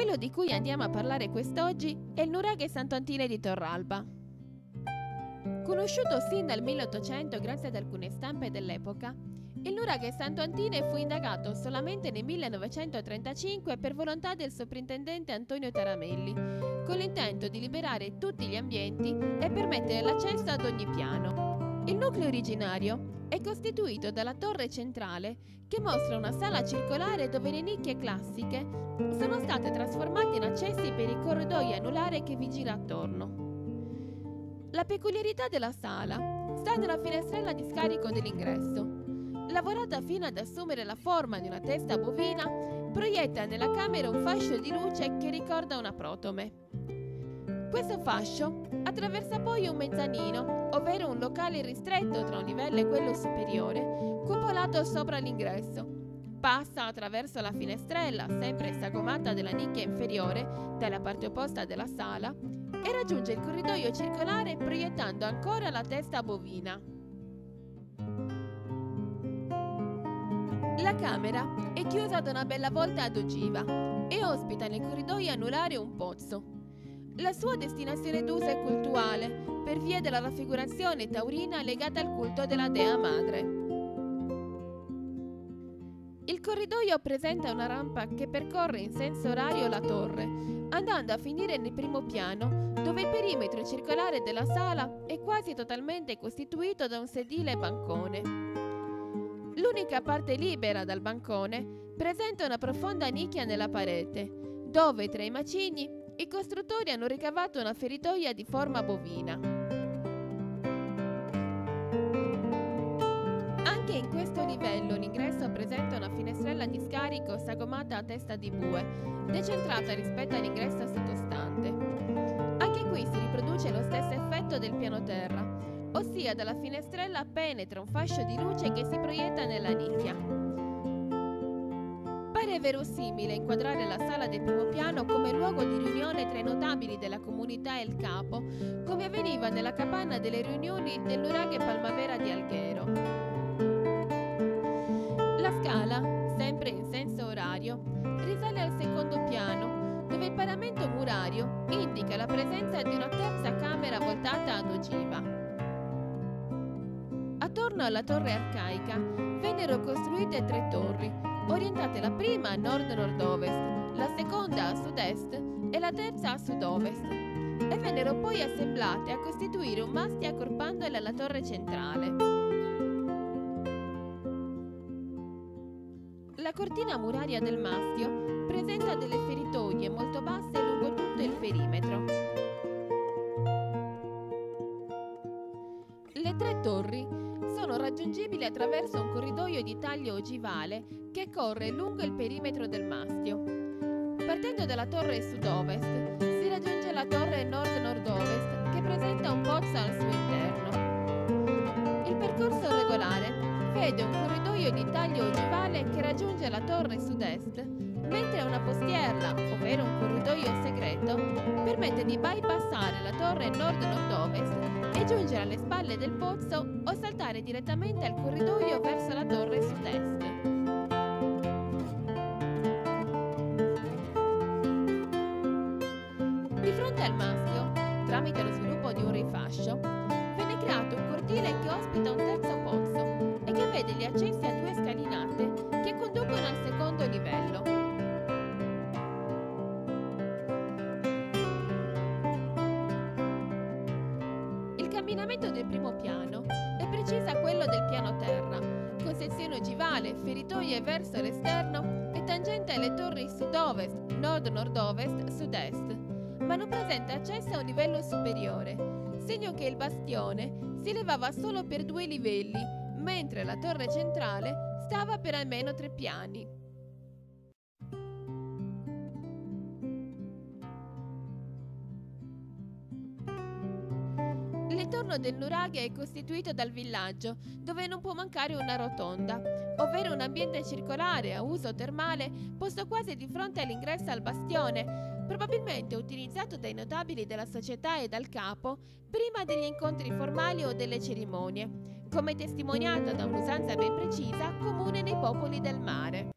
Quello di cui andiamo a parlare quest'oggi è il nuraghe Sant'Antine di Torralba. Conosciuto sin dal 1800 grazie ad alcune stampe dell'epoca, il nuraghe Sant'Antine fu indagato solamente nel 1935 per volontà del soprintendente Antonio Taramelli, con l'intento di liberare tutti gli ambienti e permettere l'accesso ad ogni piano. Il nucleo originario è costituito dalla torre centrale, che mostra una sala circolare dove le nicchie classiche sono state trasformate in accessi per i corridoi anulari che vi gira attorno. La peculiarità della sala sta nella finestrella di scarico dell'ingresso. Lavorata fino ad assumere la forma di una testa bovina, proietta nella camera un fascio di luce che ricorda una protome. Questo fascio attraversa poi un mezzanino, ovvero un locale ristretto tra un livello e quello superiore, cupolato sopra l'ingresso. Passa attraverso la finestrella, sempre sagomata della nicchia inferiore, dalla parte opposta della sala, e raggiunge il corridoio circolare proiettando ancora la testa bovina. La camera è chiusa da una bella volta ad ogiva e ospita nel corridoio anulare un pozzo. La sua destinazione d'uso è cultuale, per via della raffigurazione taurina legata al culto della Dea Madre. Il corridoio presenta una rampa che percorre in senso orario la torre, andando a finire nel primo piano, dove il perimetro circolare della sala è quasi totalmente costituito da un sedile bancone. L'unica parte libera dal bancone presenta una profonda nicchia nella parete, dove tra i macigni i costruttori hanno ricavato una feritoia di forma bovina. Anche in questo livello l'ingresso presenta una finestrella di scarico sagomata a testa di bue, decentrata rispetto all'ingresso sottostante. Anche qui si riproduce lo stesso effetto del piano terra, ossia dalla finestrella penetra un fascio di luce che si proietta nella nicchia. Pare verosimile inquadrare la sala del primo piano come luogo di riunione tra i notabili della comunità e il capo, come avveniva nella capanna delle riunioni del nuraghe Palmavera di Alghero. La scala, sempre in senso orario, risale al secondo piano, dove il paramento murario indica la presenza di una terza camera voltata ad ogiva. Attorno alla torre arcaica vennero costruite 3 torri, orientate la prima a nord-nord-ovest, la seconda a sud-est e la terza a sud-ovest, e vennero poi assemblate a costituire un mastio accorpandole alla torre centrale. La cortina muraria del mastio presenta delle feritoie molto basse lungo tutto il perimetro. Le 3 torri sono raggiungibili attraverso un corridoio di taglio ogivale che corre lungo il perimetro del mastio. Partendo dalla torre sud-ovest si raggiunge la torre nord-nord-ovest che presenta un pozzo al suo interno. Il percorso regolare vede un corridoio di taglio ogivale che raggiunge la torre sud-est, mentre una postierla, ovvero un corridoio segreto, permette di bypassare la torre nord-nord-ovest e giungere alle spalle del pozzo o saltare direttamente al corridoio verso la torre sud-est. Di fronte al mastio, tramite lo sviluppo di un rifascio, venne creato un cortile che ospita un terzo pozzo e che vede gli accessi a 2 scalinate che conducono al secondo livello. Il camminamento del primo piano è preciso a quello del piano terra, con sezione ogivale, feritoie verso l'esterno e tangente alle torri sud-ovest, nord-nord-ovest, sud-est, ma non presenta accesso a un livello superiore, segno che il bastione si elevava solo per 2 livelli, mentre la torre centrale stava per almeno 3 piani. L'intorno del nuraghe è costituito dal villaggio, dove non può mancare una rotonda, ovvero un ambiente circolare a uso termale posto quasi di fronte all'ingresso al bastione, probabilmente utilizzato dai notabili della società e dal capo prima degli incontri formali o delle cerimonie, come testimoniato da un'usanza ben precisa comune nei popoli del mare.